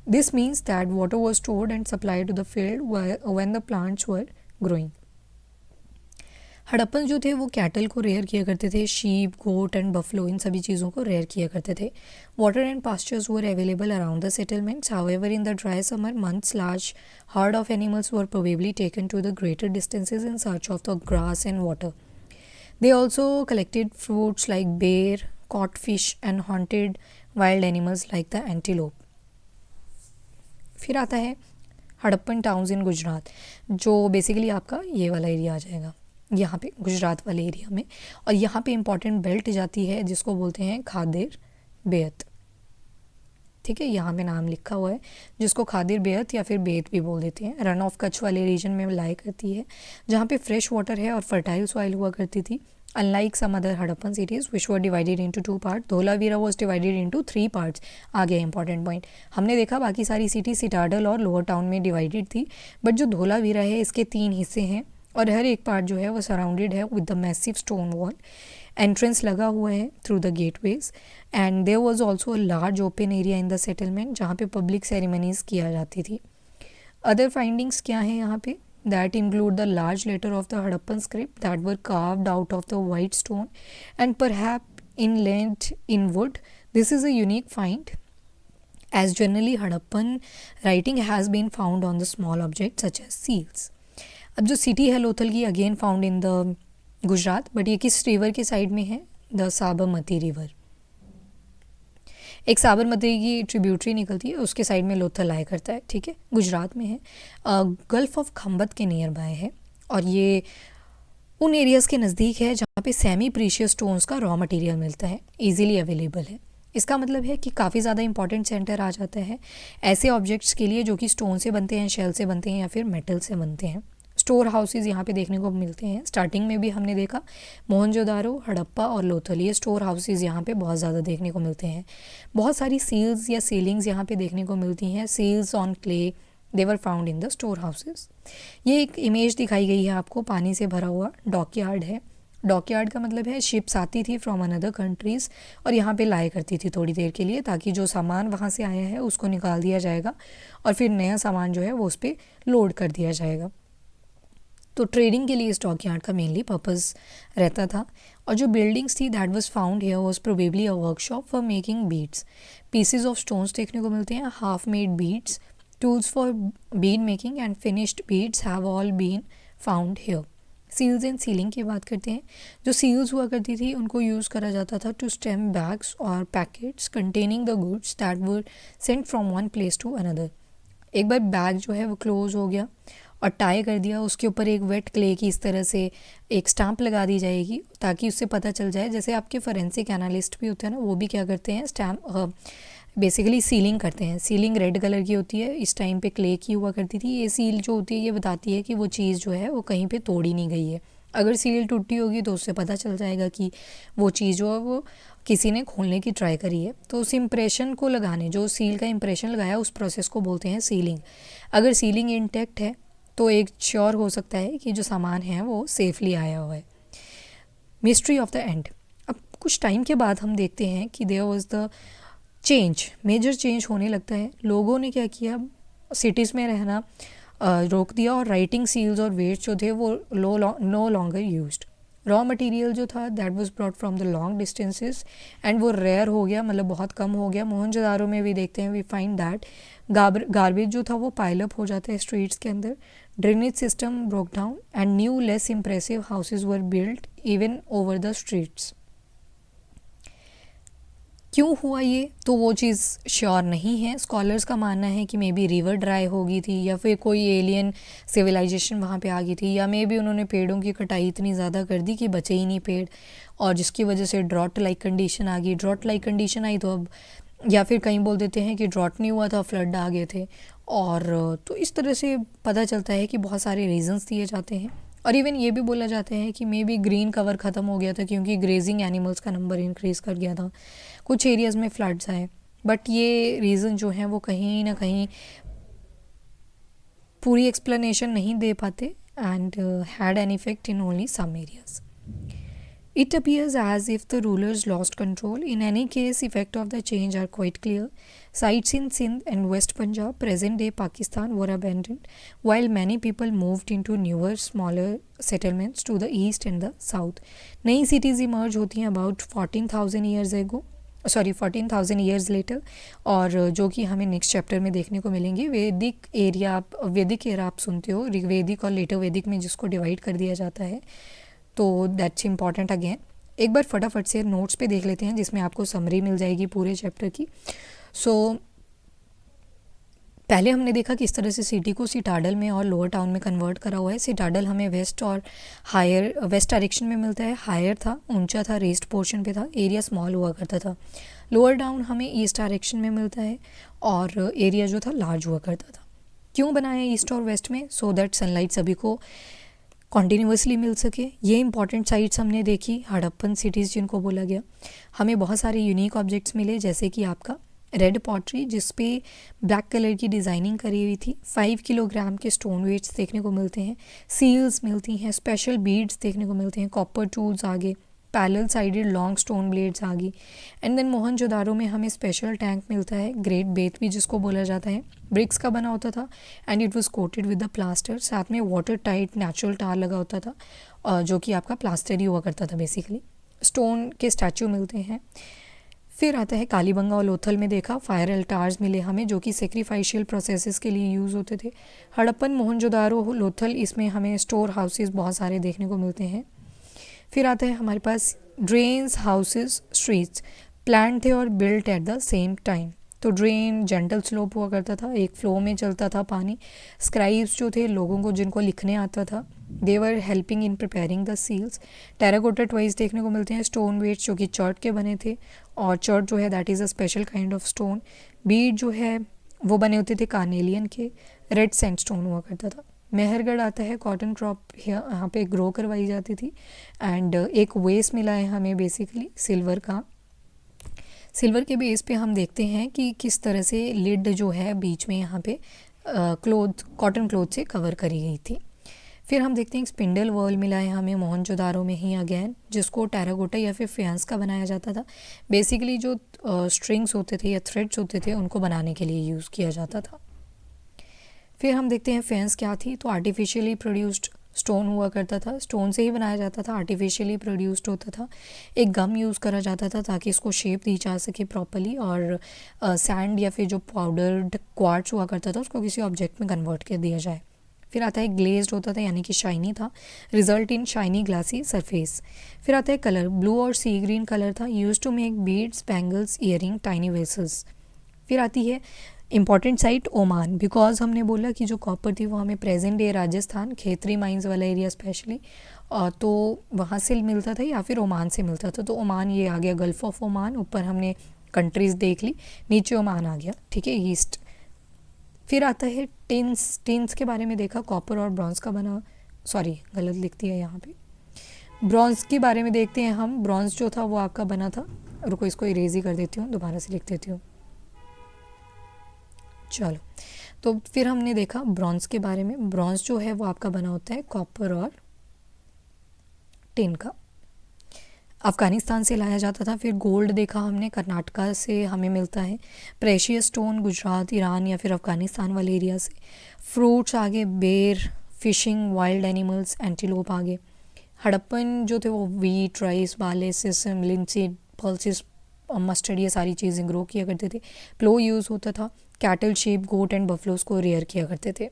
A: This means that water was stored and supplied to the field when the plants were growing. Harappan जो थे वो cattle को rare किया करते थे, sheep, goat and buffalo, इन सभी चीज़ों को रेयर किया करते थे. Water and pastures were available around the settlements. However in the dry summer months large herd of animals were probably taken to the greater distances in search of the grass and water. They also collected fruits like bear, caught fish and hunted wild animals like the antelope. फिर आता है Harappan towns in Gujarat, जो basically आपका ये वाला area आ जाएगा यहाँ पे गुजरात वाले एरिया में. और यहाँ पे इंपॉर्टेंट बेल्ट जाती है जिसको बोलते हैं खादिर बेयत. ठीक है, यहाँ पे नाम लिखा हुआ है जिसको खादिर बेयत या फिर बेत भी बोल देते हैं. रन ऑफ कच्छ वाले रीजन में लाई करती है जहाँ पे फ्रेश वाटर है और फर्टाइल सॉइल हुआ करती थी. Unlike some other Harappan cities which were divided into 2 part, Dholavira was divided into 3 parts. आ गया इंपॉर्टेंट पॉइंट. हमने देखा बाकी सारी सिटी सिटाडल और लोअर टाउन में डिवाइडेड थी, बट जो धोलावीरा है इसके 3 हिस्से हैं और हर एक पार्ट जो है वो सराउंडेड है with the massive stone wall. Entrance लगा हुआ है through the gateways and there was also a large open area in the settlement जहाँ पे पब्लिक सेरेमनीज किया जाती थी. अदर फाइंडिंग्स क्या हैं यहाँ पे? That include the large letter of the Harappan script that were carved out of the white stone and perhaps inlaid in wood. This is a unique find as generally Harappan writing has been found on the small objects such as seals. अब जो city है लोथल की again found in the Gujarat, but ये किस river के side में है? The Sabarmati river. एक साबरमती की ट्रिब्यूटरी निकलती है, उसके साइड में लोथल आया करता है. ठीक है, गुजरात में है, गल्फ ऑफ खम्बत के नियर बाय है और ये उन एरियाज़ के नज़दीक है जहाँ पे सेमी प्रीशियस स्टोन्स का रॉ मटेरियल मिलता है, इजीली अवेलेबल है. इसका मतलब है कि काफ़ी ज़्यादा इंपॉर्टेंट सेंटर आ जाता है ऐसे ऑब्जेक्ट्स के लिए जो कि स्टोन से बनते हैं, शेल से बनते हैं या फिर मेटल से बनते हैं. स्टोर हाउसेज यहाँ पे देखने को मिलते हैं. स्टार्टिंग में भी हमने देखा मोहनजोदारो, हड़प्पा और लोथल, ये स्टोर हाउसेज यहाँ पे बहुत ज़्यादा देखने को मिलते हैं. बहुत सारी सील्स या सीलिंग्स यहाँ पे देखने को मिलती हैं. Seals on clay they were found in the storehouses. ये एक इमेज दिखाई गई है आपको, पानी से भरा हुआ डॉकयार्ड है. डॉकयार्ड का मतलब है शिप्स आती थी फ्रॉम अनदर कंट्रीज़ और यहाँ पे लाया करती थी थोड़ी देर के लिए, ताकि जो सामान वहाँ से आया है उसको निकाल दिया जाएगा और फिर नया सामान जो है वो उस पर लोड कर दिया जाएगा. तो ट्रेडिंग के लिए इस डॉकयार्ड का मेनली पर्पस रहता था. और जो बिल्डिंग्स थी that was found here was probably a workshop for making beads. Pieces of stones देखने को मिलते हैं, half made beads, tools for bead making and finished beads have all been found here. Seals and sealing की बात करते हैं. जो seals हुआ करती थी उनको यूज़ करा जाता था टू स्टेम बैग्स और packets containing the goods that were sent from one place to another. एक बार बैग जो है वो क्लोज हो गया और टाई कर दिया, उसके ऊपर एक वेट क्ले की इस तरह से एक स्टैम्प लगा दी जाएगी ताकि उससे पता चल जाए. जैसे आपके फोरेंसिक एनालिस्ट भी होते हैं ना, वो भी क्या करते हैं, स्टैम्प बेसिकली सीलिंग करते हैं. सीलिंग रेड कलर की होती है, इस टाइम पे क्ले की हुआ करती थी. ये सील जो होती है ये बताती है कि वो चीज़ जो है वो कहीं पे तोड़ी नहीं गई है. अगर सील टूटी होगी तो उससे पता चल जाएगा कि वो चीज़ जो है वो किसी ने खोलने की ट्राई करी है. तो उस इम्प्रेशन को लगाने, जो सील का इम्प्रेशन लगाया, उस प्रोसेस को बोलते हैं सीलिंग. अगर सीलिंग इंटैक्ट है तो एक श्योर हो सकता है कि जो सामान है वो सेफली आया हुआ है. Mystery of the end. अब कुछ टाइम के बाद हम देखते हैं कि there was the change, major change होने लगता है. लोगों ने क्या किया, सिटीज़ में रहना रोक दिया और राइटिंग सील्स और वेट्स जो थे वो no longer used. Raw material जो था that was brought from the long distances and वो रेयर हो गया, मतलब बहुत कम हो गया. मोहनजोदारो में भी देखते हैं, वी फाइंड दैट गार्बेज जो था वो पाइलअप हो जाता है स्ट्रीट्स के अंदर. Drainage system broke down and new less impressive houses were build even over the streets. क्यों हुआ ये, तो वो चीज़ श्योर नहीं है. स्कॉलर्स का मानना है कि मे बी रिवर ड्राई हो गई थी या फिर कोई एलियन सिविलाइजेशन वहाँ पे आ गई थी, या मे बी उन्होंने पेड़ों की कटाई इतनी ज़्यादा कर दी कि बचे ही नहीं पेड़, और जिसकी वजह से ड्रॉट लाइक कंडीशन आ गई. ड्रॉट लाइक कंडीशन आई तो अब, या फिर कहीं बोल देते हैं कि ड्रॉट नहीं हुआ था, फ्लड आ गए थे. और तो इस तरह से पता चलता है कि बहुत सारे रीजंस दिए जाते हैं. और इवन ये भी बोला जाता है कि मे बी ग्रीन कवर ख़त्म हो गया था क्योंकि ग्रेजिंग एनिमल्स का नंबर इंक्रीज़ कर गया था. कुछ एरियाज़ में फ्लड्स आए, बट ये रीज़न जो है वो कहीं ना कहीं पूरी एक्सप्लेनेशन नहीं दे पाते and had an effect in only some areas. It appears as if the rulers lost control. In any case, effects of the change are quite clear. Sites in Sindh and West Punjab, present-day Pakistan, were abandoned, while many people moved into newer, smaller settlements to the east and the south. नई cities emerge होती हैं about 14,000 years ago, 14,000 years later, और जो कि हमें next chapter में देखने को मिलेंगी. वैदिक एरा आप सुनते हो, ऋग्वेदिक और लेटर वैदिक में जिसको डिवाइड कर दिया जाता है, तो दैट्स इम्पॉर्टेंट अगेन. एक बार फटाफट से नोट्स पे देख लेते हैं जिसमें आपको समरी मिल जाएगी पूरे चैप्टर की. सो पहले हमने देखा किस तरह से सिटी को सिटाडल में और लोअर टाउन में कन्वर्ट करा हुआ है. सिटाडल हमें वेस्ट और वेस्ट डायरेक्शन में मिलता है, हायर था, ऊंचा था, रेस्ट पोर्शन पे था, एरिया स्मॉल हुआ करता था. लोअर टाउन हमें ईस्ट डायरेक्शन में मिलता है और एरिया जो था लार्ज हुआ करता था. क्यों बनाया ईस्ट और वेस्ट में? सो दैट सनलाइट सभी को कॉन्टीन्यूसली मिल सके. ये इंपॉर्टेंट साइट्स हमने देखी, हड़प्पन सिटीज़ जिनको बोला गया. हमें बहुत सारे यूनिक ऑब्जेक्ट्स मिले, जैसे कि आपका रेड पॉटरी जिस पे ब्लैक कलर की डिज़ाइनिंग करी हुई थी. 5 किलोग्राम के स्टोन वेट्स देखने को मिलते हैं, सील्स मिलती हैं, स्पेशल बीड्स देखने को मिलते हैं, कॉपर टूल्स आगे, parallel sided long stone blades आ गई. एंड देन मोहनजोदारो में हमें स्पेशल टैंक मिलता है, ग्रेट बेथ भी जिसको बोला जाता है, ब्रिक्स का बना होता था and it was coated with the plaster. साथ में वाटर टाइट नेचुरल टार लगा होता था, जो कि आपका प्लास्टर ही हुआ करता था बेसिकली. स्टोन के स्टैचू मिलते हैं. फिर आता है कालीबंगा और लोथल में देखा फायर अल्टार्स मिले हमें, जो कि सेक्रीफाइशियल प्रोसेसेस के लिए यूज़ होते थे. हड़प्पन, मोहनजोदारो, लोथल, इसमें हमें स्टोर हाउसेस बहुत सारे देखने को मिलते हैं. फिर आता है हमारे पास ड्रेन्स, हाउसेस, स्ट्रीट्स, प्लान थे और built at the same time. तो ड्रेन जेंटल स्लोप हुआ करता था, एक फ्लो में चलता था पानी. स्क्राइब्स जो थे, लोगों को जिनको लिखने आता था, they were helping in preparing the seals. Terracotta toys देखने को मिलते हैं, स्टोन वेट्स जो कि चर्ट के बने थे, और चर्ट जो है that is a special kind of stone. Beed जो है वो बने होते थे कार्नेलियन के, रेड सैंडस्टोन हुआ करता था. मेहरगढ़ आता है, कॉटन क्रॉप यहाँ पे ग्रो करवाई जाती थी. एंड एक वेस मिला है हमें बेसिकली सिल्वर का. सिल्वर के बेस पे हम देखते हैं कि किस तरह से लिड जो है बीच में यहाँ पे कॉटन क्लोथ से कवर करी गई थी. फिर हम देखते हैं एक स्पिंडल वर्ल मिला है हमें मोहनजोदारो में ही अगेन, जिसको टेराकोटा या फिर फेंस का बनाया जाता था. बेसिकली जो स्ट्रिंग्स होते थे या थ्रेड्स होते थे उनको बनाने के लिए यूज़ किया जाता था. फिर हम देखते हैं फेंस क्या थी. तो आर्टिफिशियली प्रोड्यूस्ड स्टोन हुआ करता था, स्टोन से ही बनाया जाता था, आर्टिफिशियली प्रोड्यूस्ड होता था. एक गम यूज़ करा जाता था ताकि इसको शेप दी जा सके प्रॉपरली, और सैंड या फिर जो पाउडर्ड क्वार्ट्स हुआ करता था उसको किसी ऑब्जेक्ट में कन्वर्ट कर दिया जाए. फिर आता है ग्लेज्ड होता था, यानी कि शाइनी था, result in shiny glassy surface. फिर आता है कलर, ब्लू और सी ग्रीन कलर था, use to make beads, bangles, earring, tiny vessels. फिर आती है इंपॉर्टेंट साइट ओमान, बिकॉज हमने बोला कि जो कॉपर थी वो हमें present day Rajasthan, Khetri mines वाला एरिया स्पेशली, तो वहाँ से मिलता था या फिर ओमान से मिलता था. तो ओमान ये आ गया, गल्फ ऑफ ओमान. ऊपर हमने कंट्रीज़ देख ली, नीचे ओमान आ गया, ठीक है, ईस्ट. फिर आता है टिन्स के बारे में देखा, कॉपर और ब्रॉन्ज का बना, गलत लिखती है यहाँ पे, ब्रॉन्ज के बारे में देखते हैं हम. ब्रॉन्ज जो था वो आपका बना था, रुको इसको इरेज ही कर देती हूँ, दोबारा से लिख देती हूँ. चलो, तो फिर हमने देखा ब्रॉन्ज के बारे में. ब्रॉन्ज जो है वो आपका बना होता है कॉपर और टिन का, अफ़गानिस्तान से लाया जाता था. फिर गोल्ड देखा हमने, कर्नाटका से हमें मिलता है. प्रेशियस स्टोन गुजरात, ईरान या फिर अफ़गानिस्तान वाले एरिया से. फ्रूट्स आगे, बेर, फिशिंग, वाइल्ड एनिमल्स, एंटीलोप आगे. हड़प्पन जो थे वो वीट, राइस, बाले, सिसम, लिंसीड, पल्सिस, मस्टर्ड, ये सारी चीज़ें ग्रो किया करते थे. प्लो यूज़ होता था. कैटल, शीप, गोट एंड बफलोस को रेयर किया करते थे.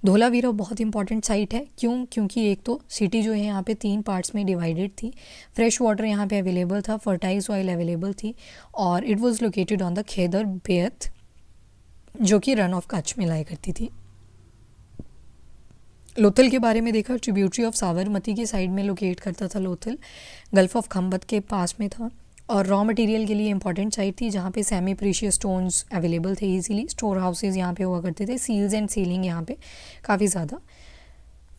A: धोलावीरा बहुत इंपॉर्टेंट साइट है. क्यों? क्योंकि एक तो सिटी जो है यहाँ पे 3 पार्ट्स में डिवाइडेड थी. फ्रेश वाटर यहाँ पे अवेलेबल था, फर्टाइल सॉइल अवेलेबल थी, और it was located on the Khadir Bet, जो कि रन ऑफ कच्छ में लाया करती थी. लोथल के बारे में देखा, ट्रिब्यूटरी ऑफ साबरमती की साइड में लोकेट करता था लोथल, गल्फ ऑफ खम्बत के पास में था, और रॉ मटेरियल के लिए इंपॉर्टेंट साइट थी जहाँ पे सेमी प्रीशियस स्टोन्स अवेलेबल थे इजीली. स्टोर हाउसेज यहाँ पे हुआ करते थे. सील्स एंड सीलिंग यहाँ पे काफ़ी ज़्यादा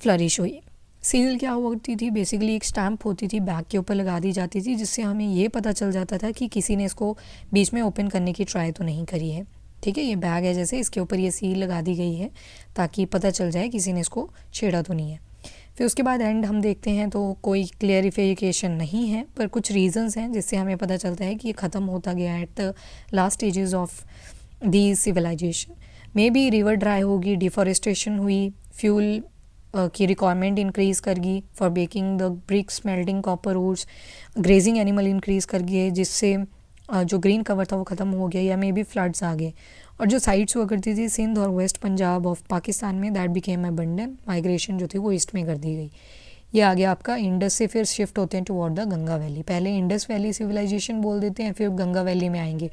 A: फ्लरिश हुई. सील क्या होती थी? बेसिकली एक स्टैम्प होती थी, बैग के ऊपर लगा दी जाती थी, जिससे हमें ये पता चल जाता था कि किसी ने इसको बीच में ओपन करने की ट्राई तो नहीं करी है. ठीक है, ये बैग है जैसे, इसके ऊपर ये सील लगा दी गई है ताकि पता चल जाए किसी ने इसको छेड़ा तो नहीं है. फिर उसके बाद एंड हम देखते हैं तो कोई क्लियरिफिकेशन नहीं है, पर कुछ रीजंस हैं जिससे हमें पता चलता है कि ये ख़त्म होता गया at the last stages of the civilisation. Maybe river dry होगी, डिफॉरेस्टेशन हुई, फ्यूल की रिक्वायरमेंट इंक्रीज़ कर गई for baking the bricks, smelting copper ores, grazing animal increase कर गए जिससे जो ग्रीन कवर था वो ख़त्म हो गया, या मे बी फ्लड्स आ गए। और जो साइट्स हुआ करती थी सिंध और वेस्ट पंजाब ऑफ पाकिस्तान में, दैट बिकेम अबंडेंट, माइग्रेशन जो थी वो ईस्ट में कर दी गई। ये आ गया आपका इंडस से, फिर शिफ्ट होते हैं टुवर्ड द गंगा वैली। पहले इंडस वैली सिविलाइजेशन बोल देते हैं, फिर गंगा वैली में आएंगे।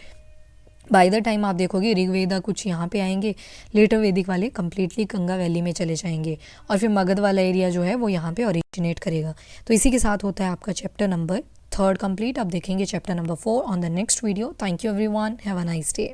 A: बाय द टाइम आप देखोगे ऋग्वेदा कुछ यहाँ पे आएंगे, लेटर वैदिक वाले कम्प्लीटली गंगा वैली में चले जाएंगे, और फिर मगध वाला एरिया जो है वो यहाँ पे ओरिजिनेट करेगा। तो इसी के साथ होता है आपका चैप्टर नंबर 3 कंप्लीट। अब देखेंगे chapter number 4 on the next video. Thank you everyone, have a nice day.